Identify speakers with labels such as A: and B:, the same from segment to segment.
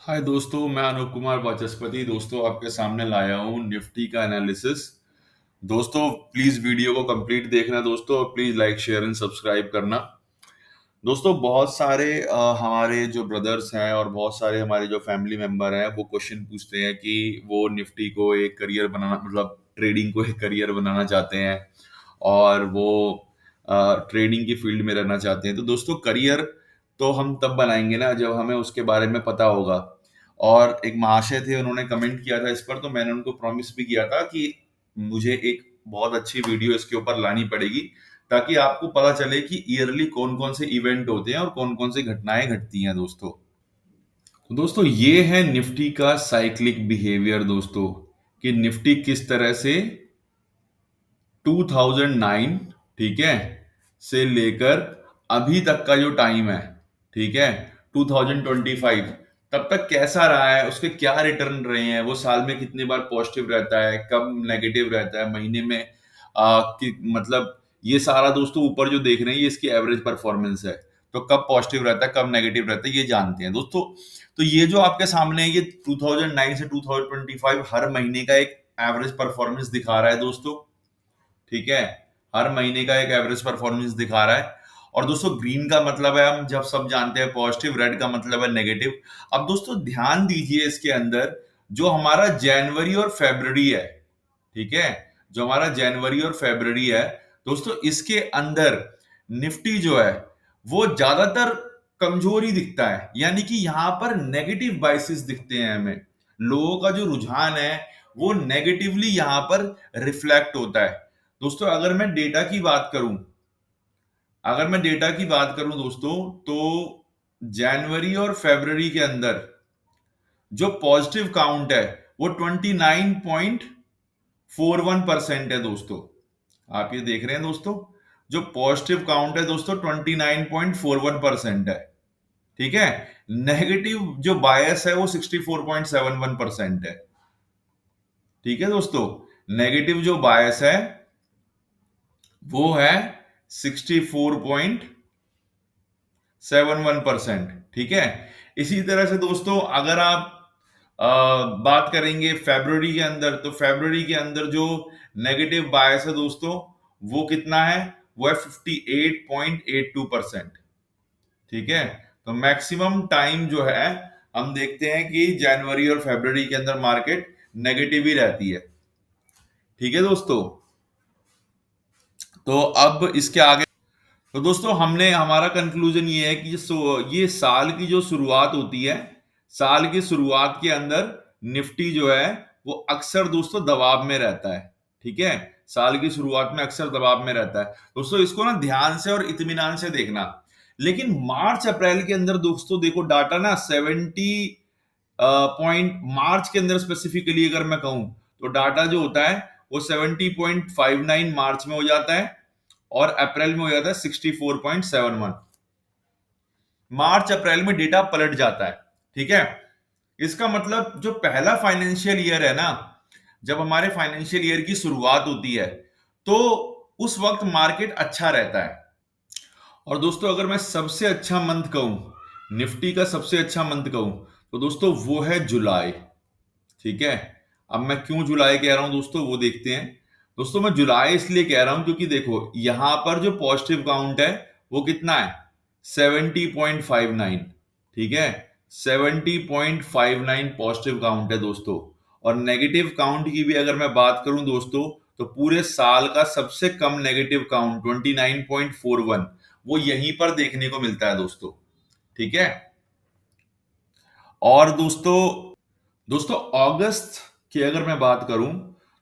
A: हाय दोस्तों, मैं अनूप कुमार वाचस्पति दोस्तों आपके सामने लाया हूँ निफ्टी का एनालिसिस। दोस्तों प्लीज वीडियो को कंप्लीट देखना दोस्तों, और please like share and subscribe करना। दोस्तों बहुत सारे हमारे जो ब्रदर्स हैं और बहुत सारे हमारे जो फैमिली मेंबर हैं वो क्वेश्चन पूछते हैं कि वो निफ्टी को एक करियर बनाना, मतलब ट्रेडिंग को एक करियर बनाना चाहते हैं और वो ट्रेडिंग की फील्ड में रहना चाहते हैं। तो दोस्तों करियर तो हम तब बनाएंगे ना जब हमें उसके बारे में पता होगा। और एक महाशय थे, उन्होंने कमेंट किया था इस पर, तो मैंने उनको प्रॉमिस भी किया था कि मुझे एक बहुत अच्छी वीडियो इसके ऊपर लानी पड़ेगी, ताकि आपको पता चले कि ईयरली कौन कौन से इवेंट होते हैं और कौन कौन सी घटनाएं घटती हैं दोस्तों। तो दोस्तों ये है निफ्टी का साइक्लिक बिहेवियर दोस्तों, कि निफ्टी किस तरह से 2009, ठीक है, से लेकर अभी तक का जो टाइम है, ठीक है, 2025 तब तक कैसा रहा है, उसके क्या रिटर्न रहे हैं, वो साल में कितनी बार पॉजिटिव रहता है, कब नेगेटिव रहता है, महीने में मतलब ये सारा दोस्तों ऊपर जो देख रहे हैं ये इसकी एवरेज परफॉर्मेंस है। तो कब पॉजिटिव रहता है, कब नेगेटिव रहता है, ये जानते हैं दोस्तों। तो ये जो आपके सामने है, ये 2009 से 2025 हर महीने का एक एवरेज परफॉर्मेंस दिखा रहा है दोस्तों, ठीक है। हर महीने का एक एवरेज परफॉर्मेंस दिखा रहा है। और दोस्तों ग्रीन का मतलब है, हम जब सब जानते हैं पॉजिटिव, रेड का मतलब है नेगेटिव। अब दोस्तों ध्यान दीजिए इसके अंदर, जो हमारा जनवरी और फरवरी है, ठीक है, जो हमारा जनवरी और फरवरी है दोस्तों, इसके अंदर निफ्टी जो है वो ज्यादातर कमजोर ही दिखता है, यानी कि यहां पर नेगेटिव बाइसेस दिखते हैं हमें। लोगों का जो रुझान है वो नेगेटिवली यहां पर रिफ्लेक्ट होता है दोस्तों। अगर मैं डेटा की बात करूं दोस्तों, तो जनवरी और फरवरी के अंदर जो पॉजिटिव काउंट है वो 29.41% है दोस्तों। आप ये देख रहे हैं दोस्तों, जो पॉजिटिव काउंट है दोस्तों 29.41% है, ठीक है। नेगेटिव जो बायस है वो 64.71% है, ठीक है दोस्तों। नेगेटिव जो बायस है वो है 64.71%, ठीक है। इसी तरह से दोस्तों अगर आप बात करेंगे फरवरी के अंदर, तो फरवरी के अंदर जो नेगेटिव बायस है दोस्तों वो कितना है, वो है 58.82%, ठीक है। तो मैक्सिमम टाइम जो है हम देखते हैं कि जनवरी और फरवरी के अंदर मार्केट नेगेटिव ही रहती है, ठीक है दोस्तों। तो अब इसके आगे, तो दोस्तों हमने हमारा कंक्लूजन ये है कि ये साल की जो शुरुआत होती है, साल की शुरुआत के अंदर निफ्टी जो है वो अक्सर दोस्तों दबाव में रहता है, ठीक है। साल की शुरुआत में अक्सर दबाव में रहता है दोस्तों, इसको ना ध्यान से और इत्मीनान से देखना। लेकिन मार्च अप्रैल के अंदर दोस्तों देखो डाटा ना 70 पॉइंट, मार्च के अंदर स्पेसिफिकली अगर मैं कहूं तो डाटा जो होता है वो 70.59 मार्च में हो जाता है, और अप्रैल में हो जाता है 64.71। मार्च अप्रैल में डेटा पलट जाता है, ठीक है। इसका मतलब जो पहला फाइनेंशियल ईयर है ना, जब हमारे फाइनेंशियल ईयर की शुरुआत होती है, तो उस वक्त मार्केट अच्छा रहता है। और दोस्तों अगर मैं सबसे अच्छा मंथ कहूं, निफ्टी का सबसे अच्छा मंथ कहूं, तो दोस्तों वो है जुलाई, ठीक है। अब मैं क्यों जुलाई कह रहा हूं दोस्तों, वो देखते हैं। दोस्तों मैं जुलाई इसलिए कह रहा हूं क्योंकि देखो यहां पर जो पॉजिटिव काउंट है वो कितना है, 70.59, ठीक है। 70.59 पॉजिटिव काउंट है दोस्तों। और नेगेटिव काउंट की भी अगर मैं बात करूं दोस्तों, तो पूरे साल का सबसे कम नेगेटिव काउंट 29.41 वो यहीं पर देखने को मिलता है दोस्तों, ठीक है। और दोस्तों दोस्तों अगस्त की अगर मैं बात करूं,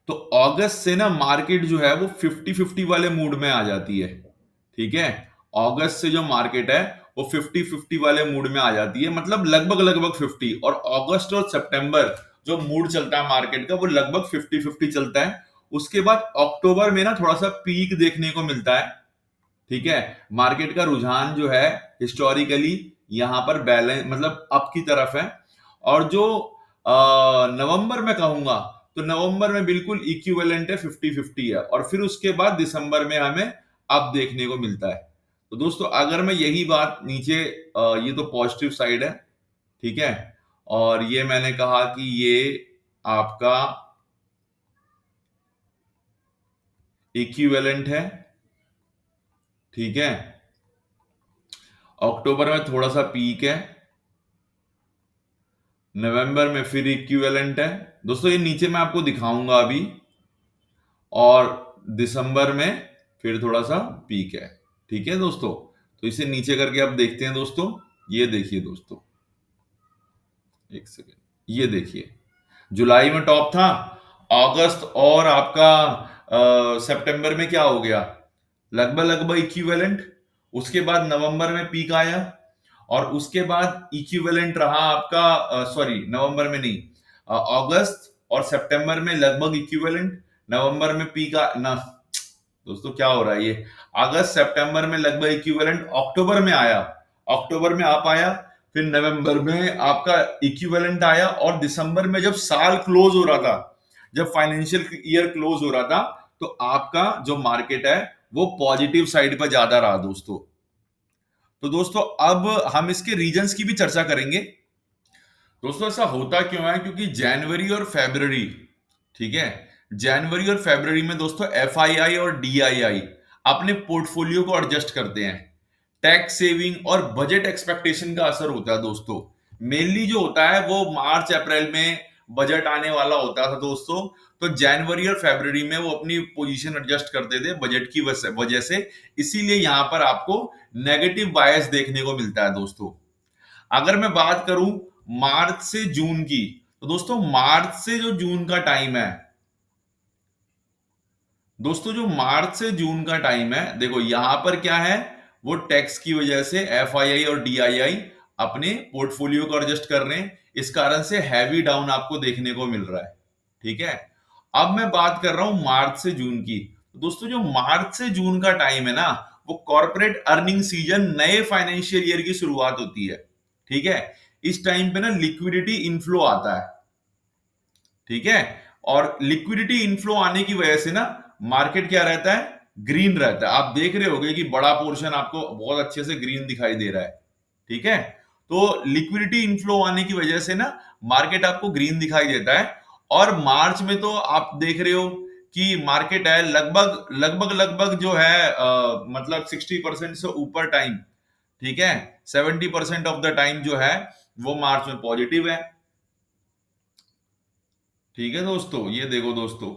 A: तो अगस्त से ना मार्केट जो है वो 50-50 वाले मूड में आ जाती है, ठीक है। अगस्त से जो मार्केट है वो 50-50 वाले मूड में आ जाती है, मतलब लगभग लगभग 50। और अगस्त और सितंबर जो मूड चलता है मार्केट का वो लगभग 50-50 चलता है। उसके बाद अक्टूबर में ना थोड़ा सा पीक देखने को मिलता है, ठीक है। मार्केट का रुझान जो है हिस्टोरिकली यहां पर बैलेंस, मतलब अप की तरफ है। और जो नवंबर में कहूंगा, तो नवंबर में बिल्कुल इक्विवेलेंट है, 50-50 है। और फिर उसके बाद दिसंबर में हमें अप देखने को मिलता है। तो दोस्तों अगर मैं यही बात नीचे ये तो पॉजिटिव साइड है, ठीक है। और ये मैंने कहा कि ये आपका इक्विवेलेंट है, ठीक है। अक्टूबर में थोड़ा सा पीक है, नवंबर में फिर इक्विवेलेंट है दोस्तों, ये नीचे मैं आपको दिखाऊंगा अभी, और दिसंबर में फिर थोड़ा सा पीक है, ठीक है दोस्तों। तो इसे नीचे करके आप देखते हैं दोस्तों, ये देखिए दोस्तों, एक सेकेंड, ये देखिए, जुलाई में टॉप था, अगस्त और आपका सितंबर में क्या हो गया, लगभग लगभग इक्विवेलेंट। उसके बाद नवंबर में पीक आया, और उसके बाद इक्विवेलेंट रहा आपका, सॉरी नवंबर में नहीं, अगस्त और सितंबर में लगभग इक्विवेलेंट, नवंबर में पीक ना, दोस्तों क्या हो रहा है ये, अगस्त सितंबर में लगभग इक्विवेलेंट, अक्टूबर में आया, अक्टूबर में आप आया, फिर नवंबर में आपका इक्विवेलेंट आया, और दिसंबर में जब साल क्लोज हो रहा था, जब फाइनेंशियल ईयर क्लोज हो रहा था, तो आपका जो मार्केट है वो पॉजिटिव साइड पर ज्यादा रहा दोस्तों। तो दोस्तों अब हम इसके रीजंस की भी चर्चा करेंगे। दोस्तों ऐसा होता क्यों है, क्योंकि जनवरी और फरवरी, ठीक है, जनवरी और फरवरी में दोस्तों एफआईआई और डीआईआई अपने पोर्टफोलियो को एडजस्ट करते हैं, टैक्स सेविंग और बजट एक्सपेक्टेशन का असर होता है दोस्तों। मेनली जो होता है वो मार्च अप्रैल में बजट आने वाला होता था दोस्तों, तो जनवरी और फरवरी में वो अपनी पोजीशन एडजस्ट करते थे बजट की वजह से, इसीलिए यहां पर आपको नेगेटिव बायस देखने को मिलता है दोस्तों। अगर मैं बात करूं मार्च से जून की, तो दोस्तों मार्च से जो जून का टाइम है, दोस्तों जो मार्च से जून का टाइम है, देखो यहां पर क्या है, वो टैक्स की वजह से एफआईआई और डीआईआई अपने पोर्टफोलियो को एडजस्ट कर रहे हैं, इस कारण से हैवी डाउन आपको देखने को मिल रहा है, ठीक है। अब मैं बात कर रहा हूं मार्च से जून की, तो दोस्तों जो मार्च से जून का टाइम है ना, वो कॉर्पोरेट अर्निंग सीजन, नए फाइनेंशियल ईयर की शुरुआत होती है, ठीक है। इस टाइम पे ना लिक्विडिटी इनफ्लो आता है, ठीक है, और लिक्विडिटी इनफ्लो आने की वजह से ना मार्केट क्या रहता है, ग्रीन रहता है। आप देख रहे होंगे कि बड़ा पोर्शन आपको बहुत अच्छे से ग्रीन दिखाई दे रहा है, ठीक है। तो लिक्विडिटी इनफ्लो आने की वजह से ना मार्केट आपको ग्रीन दिखाई देता है, और मार्च में तो आप देख रहे हो कि मार्केट है लगभग लगभग लगभग जो है मतलब 60% से ऊपर टाइम, ठीक है, 70% ऑफ द टाइम जो है वो मार्च में पॉजिटिव है, ठीक है दोस्तों। ये देखो दोस्तों,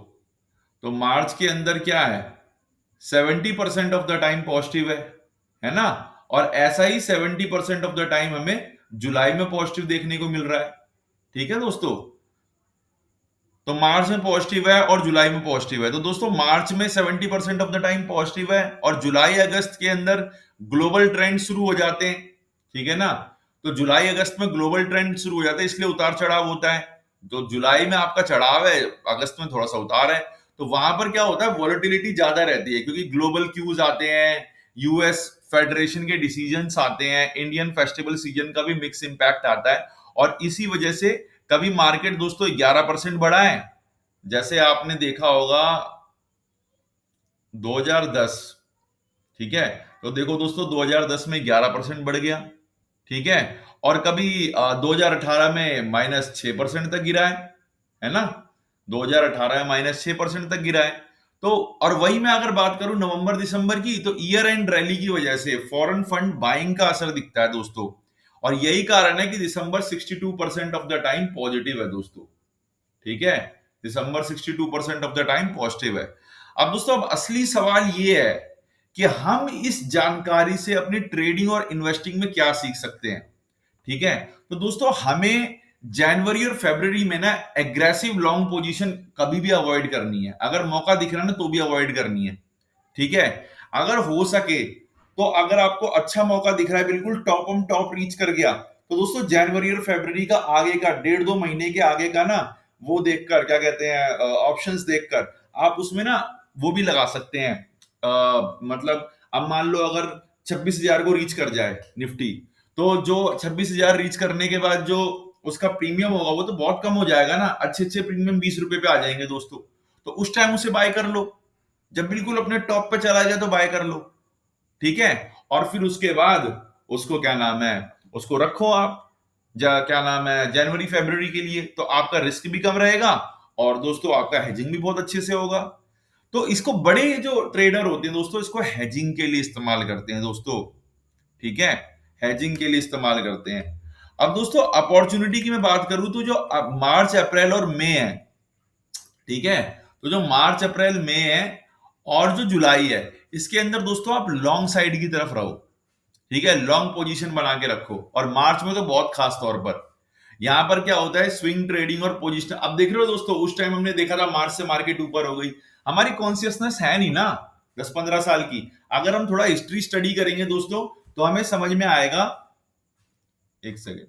A: तो मार्च के अंदर क्या है, 70% ऑफ द टाइम पॉजिटिव है ना, और ऐसा ही 70% ऑफ द टाइम हमें जुलाई में पॉजिटिव देखने को मिल रहा है, ठीक है दोस्तों। तो मार्च में पॉजिटिव है और जुलाई में पॉजिटिव है, तो दोस्तों मार्च में 70% ऑफ द टाइम पॉजिटिव है, और जुलाई अगस्त के अंदर ग्लोबल ट्रेंड शुरू हो जाते हैं, ठीक है ना। तो जुलाई अगस्त में ग्लोबल ट्रेंड शुरू हो जाता है, इसलिए उतार चढ़ाव होता है। तो जुलाई में आपका चढ़ाव है, अगस्त में थोड़ा सा उतार है, तो वहां पर क्या होता है, वॉलेटिलिटी ज्यादा रहती है, क्योंकि ग्लोबल क्यूज आते हैं, यूएस फेडरेशन के डिसीजंस आते हैं, इंडियन फेस्टिवल सीजन का भी मिक्स इंपैक्ट आता है, और इसी वजह से कभी मार्केट दोस्तों 11% बढ़ा है, जैसे आपने देखा होगा 2010, ठीक है। तो देखो दोस्तों 2010 में 11% बढ़ गया, ठीक है, और कभी 2018 में -6% तक गिरा है ना, 2018 में -6% तक गिरा है। तो और वही मैं अगर बात करूं नवंबर दिसंबर की, तो ईयर एंड रैली की वजह से फॉरेन फंड बाइंग का असर दिखता है दोस्तों, और यही कारण है कि दिसंबर 62% ऑफ द टाइम पॉजिटिव है दोस्तों, ठीक है, दिसंबर 62% ऑफ द टाइम पॉजिटिव है। अब दोस्तों अब असली सवाल ये है कि हम इस जानकारी से अपनी ट्रेडिंग और इन्वेस्टिंग में क्या सीख सकते हैं, ठीक है। तो दोस्तों हमें जनवरी और फरवरी में ना एग्रेसिव लॉन्ग पोजीशन कभी भी अवॉइड करनी है, अगर मौका दिख रहा है ना तो भी अवॉइड करनी है, ठीक है। अगर हो सके तो अगर आपको अच्छा मौका दिख रहा है, बिल्कुल टॉप ऑन टॉप रीच कर गया, तो दोस्तों जनवरी और फरवरी का आगे का 1.5-2 महीने के आगे का ना, वो देखकर क्या कहते हैं ऑप्शंस देखकर आप उसमें ना वो भी लगा सकते हैं, मतलब अब मान लो अगर 26,000 को रीच कर जाए निफ्टी, तो जो 26,000 रीच करने के बाद जो उसका प्रीमियम होगा वो तो बहुत कम हो जाएगा ना, अच्छे अच्छे प्रीमियम 20 रुपए पे आ जाएंगे दोस्तों, तो उस टाइम उसे बाय कर लो, जब बिल्कुल अपने टॉप पे चला जाए तो बाय कर लो, ठीक है। और फिर उसके बाद उसको क्या नाम है, उसको रखो आप, क्या नाम है, जनवरी फरवरी के लिए, तो आपका रिस्क भी कम रहेगा और दोस्तों आपका हेजिंग भी बहुत अच्छे से होगा। तो इसको बड़े जो ट्रेडर होते हैं दोस्तों, इसको हेजिंग के लिए इस्तेमाल करते हैं दोस्तों, ठीक है, हेजिंग के लिए इस्तेमाल करते हैं। अब दोस्तों अपॉर्चुनिटी की मैं बात करूं तो जो मार्च अप्रैल और मई है, ठीक है, तो जो मार्च अप्रैल मई है और जो जुलाई है, इसके अंदर दोस्तों आप लॉन्ग साइड की तरफ रहो, ठीक है, लॉन्ग पोजीशन बना के रखो। और मार्च में तो बहुत खास तौर पर यहां पर क्या होता है, स्विंग ट्रेडिंग और पोजीशन। अब देख रहे हो दोस्तों, उस टाइम हमने देखा था मार्च से मार्केट ऊपर हो गई, हमारी कॉन्शियसनेस है नहीं ना 10-15 साल की। अगर हम थोड़ा हिस्ट्री स्टडी करेंगे दोस्तों, तो हमें समझ में आएगा, एक सेकेंड,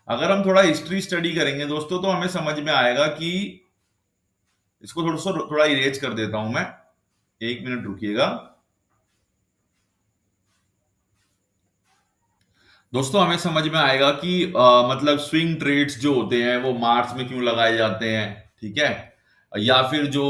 A: अगर हम थोड़ा हिस्ट्री स्टडी करेंगे दोस्तों, तो हमें समझ में आएगा कि, इसको थोड़ा इरेज कर देता हूं मैं, 1 मिनट रुकिएगा दोस्तों। हमें समझ में आएगा कि मतलब स्विंग ट्रेड्स जो होते हैं वो मार्च में क्यों लगाए जाते हैं, ठीक है, या फिर जो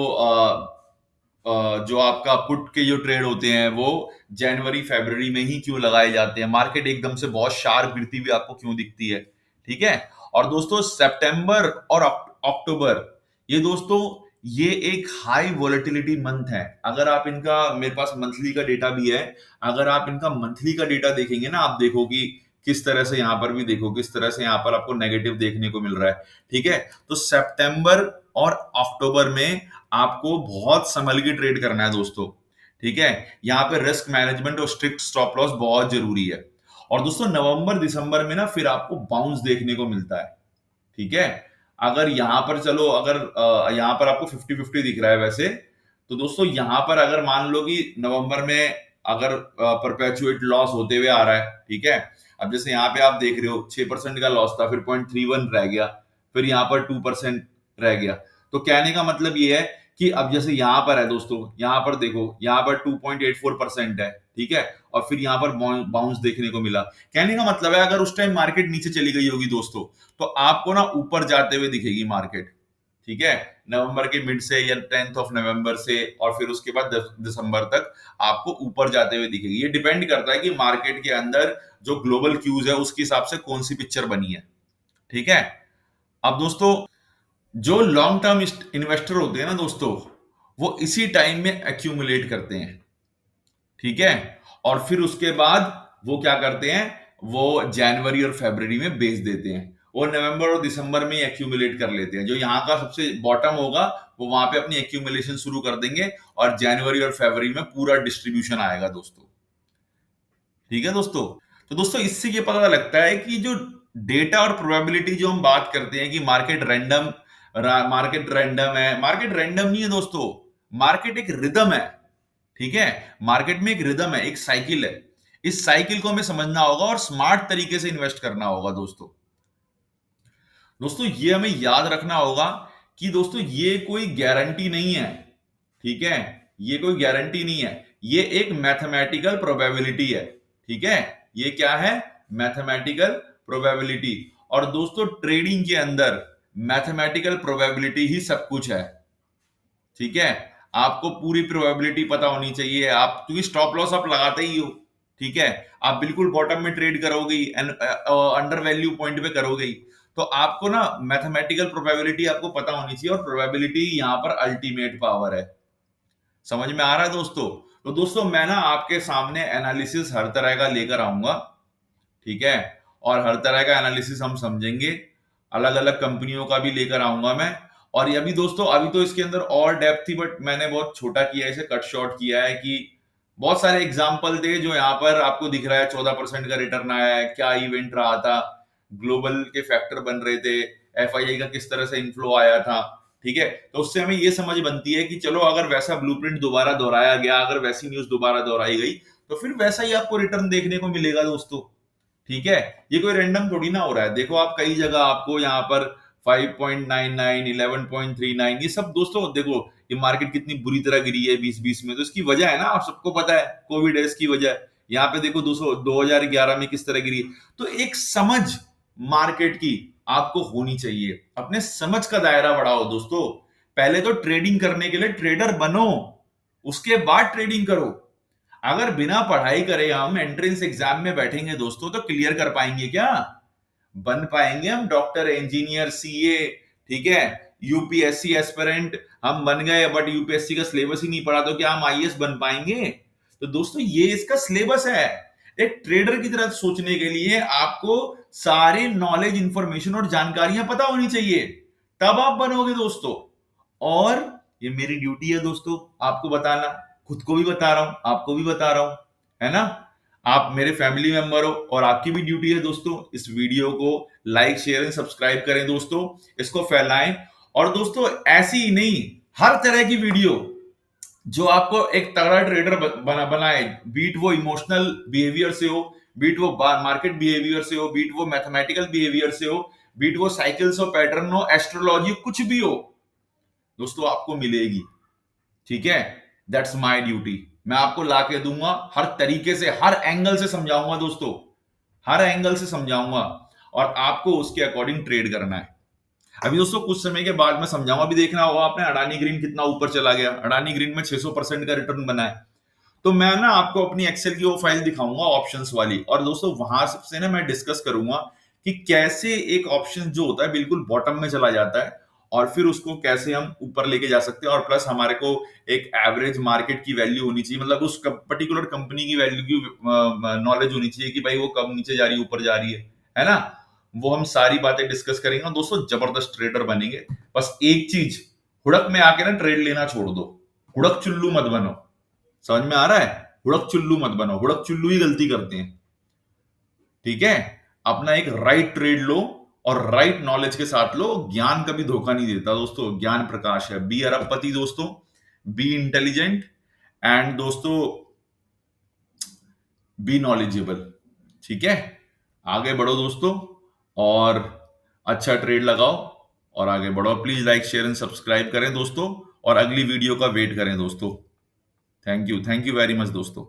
A: आपका पुट के जो ट्रेड होते हैं वो जनवरी फरवरी में ही क्यों लगाए जाते हैं, मार्केट एकदम से बहुत शार्प गिरती हुई आपको क्यों दिखती है, ठीक है। और दोस्तों सितंबर और अक्टूबर, ये दोस्तों ये एक हाई वोलेटिलिटी मंथ है। अगर आप इनका, मेरे पास मंथली का डेटा भी है, अगर आप इनका मंथली का डेटा देखेंगे ना, आप देखो कि किस तरह से यहां पर भी देखो, किस तरह से यहां पर आपको नेगेटिव देखने को मिल रहा है, ठीक है। तो सितंबर और अक्टूबर में आपको बहुत संभल के ट्रेड करना है दोस्तों, ठीक है। यहाँ पे रिस्क मैनेजमेंट और स्ट्रिक्ट स्टॉप लॉस बहुत जरूरी है। और दोस्तों नवंबर दिसंबर में ना फिर आपको बाउंस देखने को मिलता है, ठीक है। अगर यहां पर चलो, अगर यहां पर आपको 50-50 दिख रहा है वैसे, तो दोस्तों यहां पर अगर मान लो कि नवंबर में अगर परपेचुएट लॉस होते हुए आ रहा है, ठीक है, अब जैसे यहाँ पे आप देख रहे हो 6% का लॉस था, फिर 0.31 रह गया, फिर यहाँ पर 2% रह गया। तो कहने का मतलब ये है कि अब जैसे यहां पर है दोस्तों, यहां पर देखो, यहां पर 2.84% है, ठीक है, और फिर यहां पर बाउंस देखने को मिला। कहने का मतलब है अगर उस टाइम मार्केट नीचे चली गई होगी दोस्तों, तो आपको ना ऊपर जाते हुए दिखेगी मार्केट, ठीक है, नवंबर के मिड से या 10th ऑफ नवंबर से, और फिर उसके बाद दिसंबर तक आपको ऊपर जाते हुए दिखेगी। ये डिपेंड करता है कि मार्केट के अंदर जो ग्लोबल क्यूज है उसके हिसाब से कौन सी पिक्चर बनी है, ठीक है। अब दोस्तों जो लॉन्ग टर्म इन्वेस्टर होते हैं ना दोस्तों, वो इसी टाइम में एक्यूमुलेट करते हैं, ठीक है, और फिर उसके बाद वो क्या करते हैं, वो जनवरी और फरवरी में बेच देते हैं, वो नवंबर और दिसंबर में एक्यूमुलेट कर लेते हैं। जो यहाँ का सबसे बॉटम होगा वो वहां पे अपनी एक्यूमुलेशन शुरू कर देंगे, और जनवरी और फरवरी में पूरा डिस्ट्रीब्यूशन आएगा दोस्तों, ठीक है दोस्तों। तो दोस्तों इससे ये पता लगता है कि जो डेटा और प्रोबेबिलिटी जो हम बात करते हैं कि मार्केट रैंडम है, मार्केट रैंडम नहीं है दोस्तों, मार्केट एक रिदम है, ठीक है। मार्केट में एक रिदम है, एक साइकिल है, इस साइकिल को हमें समझना होगा और स्मार्ट तरीके से इन्वेस्ट करना होगा दोस्तों। दोस्तों ये हमें याद रखना होगा कि दोस्तों ये कोई गारंटी नहीं है, ठीक है, ये कोई गारंटी नहीं है, ये एक मैथमेटिकल प्रोबेबिलिटी है, ठीक है, ये क्या है, मैथमेटिकल प्रोबेबिलिटी। और दोस्तों ट्रेडिंग के अंदर मैथमेटिकल प्रोबेबिलिटी ही सब कुछ है, ठीक है। आपको पूरी प्रोबेबिलिटी पता होनी चाहिए, आप क्योंकि स्टॉप लॉस आप लगाते ही हो, ठीक है, आप बिल्कुल बॉटम में ट्रेड करोगे एंड अंडर वैल्यू पॉइंट पे करोगे ही, तो आपको ना मैथमेटिकल प्रोबेबिलिटी आपको पता होनी चाहिए, और प्रोबेबिलिटी यहाँ पर अल्टीमेट पावर है। समझ में आ रहा है दोस्तों। तो दोस्तों मैं ना आपके सामने एनालिसिस हर तरह का लेकर आऊंगा, ठीक है, और हर तरह का एनालिसिस हम समझेंगे, अलग अलग कंपनियों का भी लेकर आऊंगा मैं। और ये भी दोस्तों अभी तो इसके अंदर और डेप्थ थी, बट मैंने बहुत छोटा किया है, इसे कट शॉर्ट किया है कि बहुत सारे एग्जाम्पल थे जो यहाँ पर आपको दिख रहा है, 14% का रिटर्न आया है, क्या इवेंट रहा था, ग्लोबल के फैक्टर बन रहे थे, एफआईआई का किस तरह से इन्फ्लो आया था, ठीक है। तो उससे हमें ये समझ बनती है कि चलो अगर वैसा ब्लूप्रिंट दोबारा दोहराया गया, अगर वैसी न्यूज दोबारा दोहराई गई, तो फिर वैसा ही आपको रिटर्न देखने को मिलेगा दोस्तों, ठीक है। ये कोई रैंडम थोड़ी ना हो रहा है, देखो आप कई जगह आपको यहाँ पर 5.99, 11.39, ये सब दोस्तों देखो, ये मार्केट कितनी बुरी तरह गिरी है 2020 में, तो इसकी वजह है ना, आप सबको पता है, कोविड है इसकी वजह। यहाँ पे देखो 2011 में किस तरह गिरी। तो एक समझ मार्केट की आपको होनी चाहिए, अपने समझ का दायरा बढ़ाओ दोस्तों। पहले तो ट्रेडिंग करने के लिए ट्रेडर बनो, उसके बाद ट्रेडिंग करो। अगर बिना पढ़ाई करे हम एंट्रेंस एग्जाम में बैठेंगे दोस्तों, तो क्लियर कर पाएंगे क्या? बन पाएंगे हम डॉक्टर, इंजीनियर, सीए, ठीक है, यूपीएससी एस्पिरेंट हम बन गए, बट यूपीएससी का सिलेबस ही नहीं पढ़ा तो क्या हम आईएएस बन पाएंगे? तो दोस्तों ये इसका सिलेबस है। एक ट्रेडर की तरह सोचने के लिए आपको सारे नॉलेज, इंफॉर्मेशन और जानकारियां पता होनी चाहिए, तब आप बनोगे दोस्तों। और ये मेरी ड्यूटी है दोस्तों आपको बताना, खुद को भी बता रहा हूं, आपको भी बता रहा हूं, है ना? आप मेरे फैमिली मेंबर हो और आपकी भी ड्यूटी है दोस्तों, इस वीडियो को लाइक, शेयर एंड सब्सक्राइब करें दोस्तों, इसको फैलाएं। और दोस्तों ऐसी ही नहीं, हर तरह की वीडियो जो आपको एक तगड़ा ट्रेडर बनाए, बीट वो इमोशनल बिहेवियर से हो, बीट वो मार्केट बिहेवियर से हो, बीट वो मैथमेटिकल बिहेवियर से हो, बीट वो साइकिल्स हो, पैटर्न हो, एस्ट्रोलॉजी, कुछ भी हो दोस्तों, आपको मिलेगी। ठीक है, दैट्स माय ड्यूटी। मैं आपको ला के दूंगा, हर तरीके से, हर एंगल से समझाऊंगा दोस्तों, हर एंगल से समझाऊंगा, और आपको उसके अकॉर्डिंग ट्रेड करना है। अभी दोस्तों कुछ समय के बाद मैं समझाऊंगा, अभी देखना होगा आपने अडानी ग्रीन कितना ऊपर चला गया, अडानी ग्रीन में 600% का रिटर्न बना है। तो मैं ना आपको अपनी एक्सेल की वो फाइल दिखाऊंगा ऑप्शंस वाली, और दोस्तों वहां से ना मैं डिस्कस करूंगा कि कैसे एक ऑप्शन जो होता है बिल्कुल बॉटम में चला जाता है, और फिर उसको कैसे हम ऊपर लेके जा सकते हैं, और प्लस हमारे को एक एवरेज मार्केट की वैल्यू होनी चाहिए, मतलब उस पर्टिकुलर कंपनी की वैल्यू की नॉलेज होनी चाहिए कि भाई वो कब नीचे जा रही है, ऊपर जा रही है ना? वो हम सारी बातें डिस्कस करेंगे, और दोस्तों जबरदस्त ट्रेडर बनेंगे। बस एक चीज, हुड़क में आके ना ट्रेड लेना छोड़ दो, हुड़क चुल्लू मत बनो। समझ में आ रहा है? हुड़क चुल्लू मत बनो, हुड़क चुल्लू ही गलती करते हैं। ठीक है, अपना एक राइट ट्रेड लो, और राइट नॉलेज के साथ लो। ज्ञान कभी धोखा नहीं देता दोस्तों, ज्ञान प्रकाश है। बी अरबपति दोस्तों, बी इंटेलिजेंट, एंड दोस्तों बी नॉलेजेबल। ठीक है, आगे बढ़ो दोस्तों, और अच्छा ट्रेड लगाओ, और आगे बढ़ो। Please like, share and subscribe करें दोस्तों, और अगली वीडियो का वेट करें दोस्तों। थैंक यू वेरी मच दोस्तों।